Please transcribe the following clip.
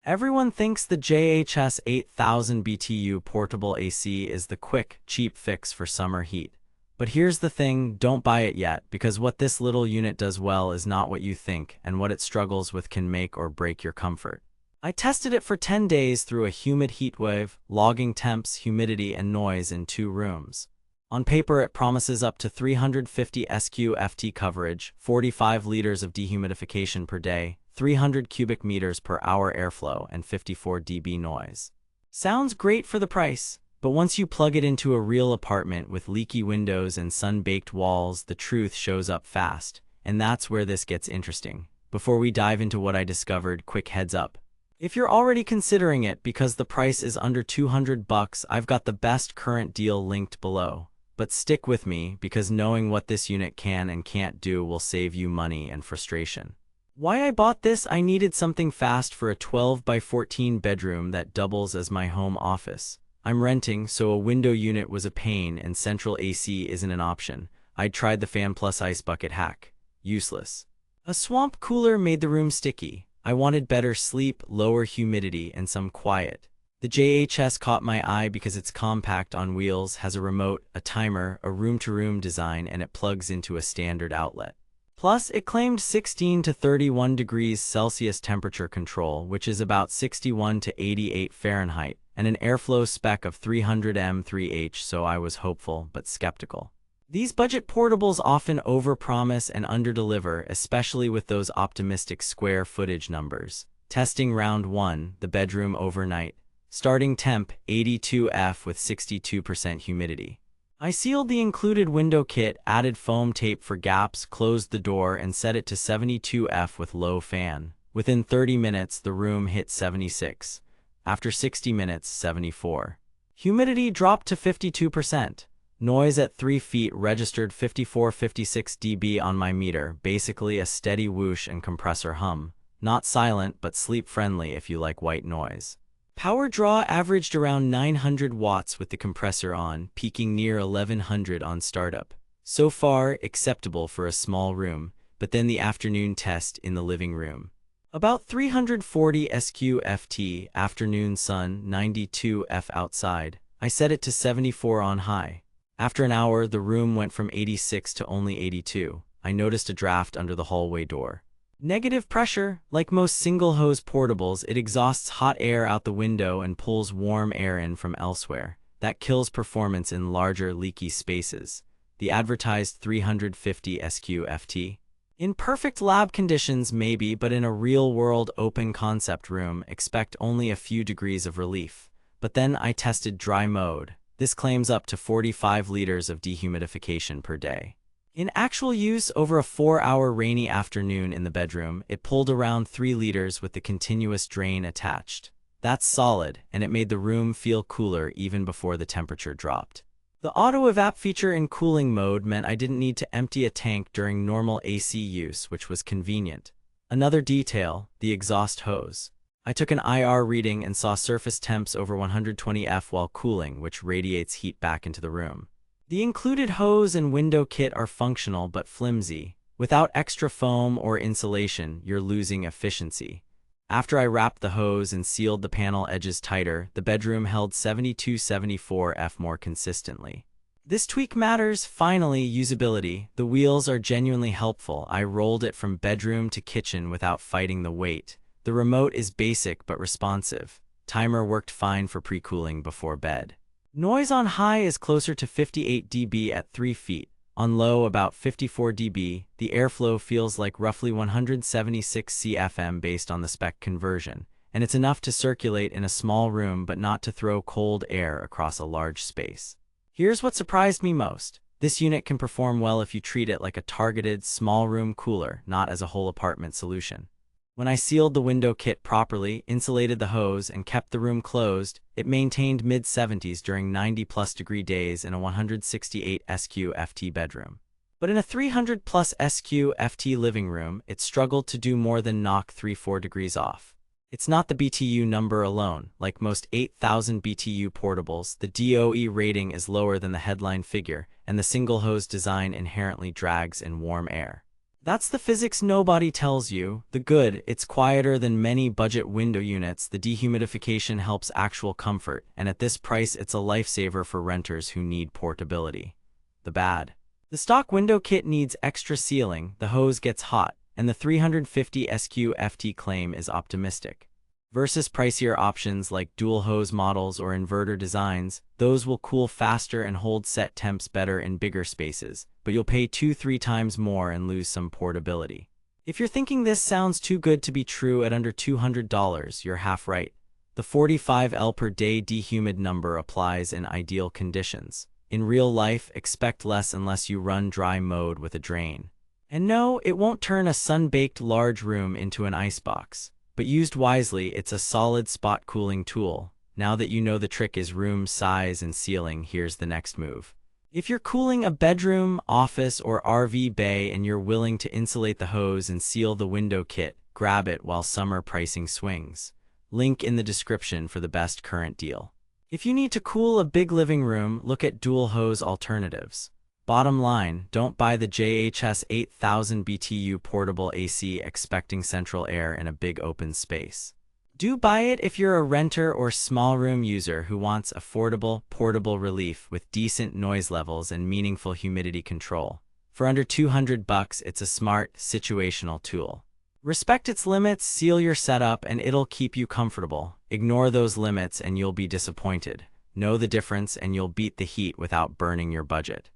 Everyone thinks the JHS 8000 BTU Portable AC is the quick, cheap fix for summer heat. But here's the thing, don't buy it yet, because what this little unit does well is not what you think, and what it struggles with can make or break your comfort. I tested it for 10 days through a humid heat wave, logging temps, humidity, and noise in 2 rooms. On paper, it promises up to 350 SQ/FT coverage, 45 liters of dehumidification per day, 300 cubic meters per hour airflow, and 54 dB noise. Sounds great for the price, but once you plug it into a real apartment with leaky windows and sun-baked walls, the truth shows up fast, and that's where this gets interesting. Before we dive into what I discovered, quick heads up. If you're already considering it because the price is under $200, I've got the best current deal linked below. But stick with me, because knowing what this unit can and can't do will save you money and frustration. Why I bought this: I needed something fast for a 12 by 14 bedroom that doubles as my home office. I'm renting, so a window unit was a pain and central AC isn't an option. I'd tried the fan plus ice bucket hack. Useless. A swamp cooler made the room sticky. I wanted better sleep, lower humidity, and some quiet. The JHS caught my eye because it's compact on wheels, has a remote, a timer, a room-to-room design, and it plugs into a standard outlet. Plus, it claimed 16 to 31 degrees Celsius temperature control, which is about 61 to 88 Fahrenheit, and an airflow spec of 300 m3H, so I was hopeful but skeptical. These budget portables often overpromise and underdeliver, especially with those optimistic square footage numbers. Testing round 1, the bedroom overnight. Starting temp, 82 F with 62% humidity. I sealed the included window kit, added foam tape for gaps, closed the door, and set it to 72 F with low fan. Within 30 minutes, the room hit 76. After 60 minutes, 74. Humidity dropped to 52%. Noise at 3 feet registered 54-56 dB on my meter, basically a steady whoosh and compressor hum. Not silent, but sleep-friendly if you like white noise. Power draw averaged around 900 watts with the compressor on, peaking near 1100 on startup. So far, acceptable for a small room, but then the afternoon test in the living room. About 340 SQ/FT, afternoon sun, 92 F outside. I set it to 74 on high. After an hour, the room went from 86 to only 82. I noticed a draft under the hallway door. Negative pressure. Like most single-hose portables, it exhausts hot air out the window and pulls warm air in from elsewhere. That kills performance in larger, leaky spaces. The advertised 350 SQ/FT. In perfect lab conditions, maybe, but in a real-world open-concept room, expect only a few degrees of relief. But then I tested dry mode. This claims up to 45 liters of dehumidification per day. In actual use, over a 4-hour rainy afternoon in the bedroom, it pulled around 3 liters with the continuous drain attached. That's solid, and it made the room feel cooler even before the temperature dropped. The auto-evap feature in cooling mode meant I didn't need to empty a tank during normal AC use, which was convenient. Another detail, the exhaust hose. I took an IR reading and saw surface temps over 120 F while cooling, which radiates heat back into the room. The included hose and window kit are functional but flimsy. Without extra foam or insulation, you're losing efficiency. After I wrapped the hose and sealed the panel edges tighter, the bedroom held 72-74 F more consistently. This tweak matters. Finally, usability. The wheels are genuinely helpful. I rolled it from bedroom to kitchen without fighting the weight. The remote is basic but responsive. Timer worked fine for pre-cooling before bed. Noise on high is closer to 58 dB at 3 feet. On low, about 54 dB. The airflow feels like roughly 176 CFM based on the spec conversion, and it's enough to circulate in a small room but not to throw cold air across a large space. Here's what surprised me most. This unit can perform well if you treat it like a targeted, small room cooler, not as a whole apartment solution. When I sealed the window kit properly, insulated the hose, and kept the room closed, it maintained mid-70s during 90-plus degree days in a 168 SQ/FT bedroom. But in a 300-plus SQ/FT living room, it struggled to do more than knock 3-4 degrees off. It's not the BTU number alone. Like most 8000 BTU portables, the DOE rating is lower than the headline figure, and the single-hose design inherently drags in warm air. That's the physics nobody tells you. The good, it's quieter than many budget window units, the dehumidification helps actual comfort, and at this price it's a lifesaver for renters who need portability. The bad. The stock window kit needs extra sealing, the hose gets hot, and the 350 SQ/FT claim is optimistic. Versus pricier options like dual hose models or inverter designs, those will cool faster and hold set temps better in bigger spaces, but you'll pay 2-3 times more and lose some portability. If you're thinking this sounds too good to be true at under $200, you're half right. The 45 L per day dehumid number applies in ideal conditions. In real life, expect less unless you run dry mode with a drain. And no, it won't turn a sun-baked large room into an icebox. But used wisely, it's a solid spot cooling tool. Now that you know the trick is room size and sealing, here's the next move. If you're cooling a bedroom, office, or RV bay and you're willing to insulate the hose and seal the window kit, grab it while summer pricing swings. Link in the description for the best current deal. If you need to cool a big living room, look at dual hose alternatives. Bottom line, don't buy the JHS 8000 BTU Portable AC expecting central air in a big open space. Do buy it if you're a renter or small room user who wants affordable, portable relief with decent noise levels and meaningful humidity control. For under $200, it's a smart, situational tool. Respect its limits, seal your setup, and it'll keep you comfortable. Ignore those limits and you'll be disappointed. Know the difference and you'll beat the heat without burning your budget.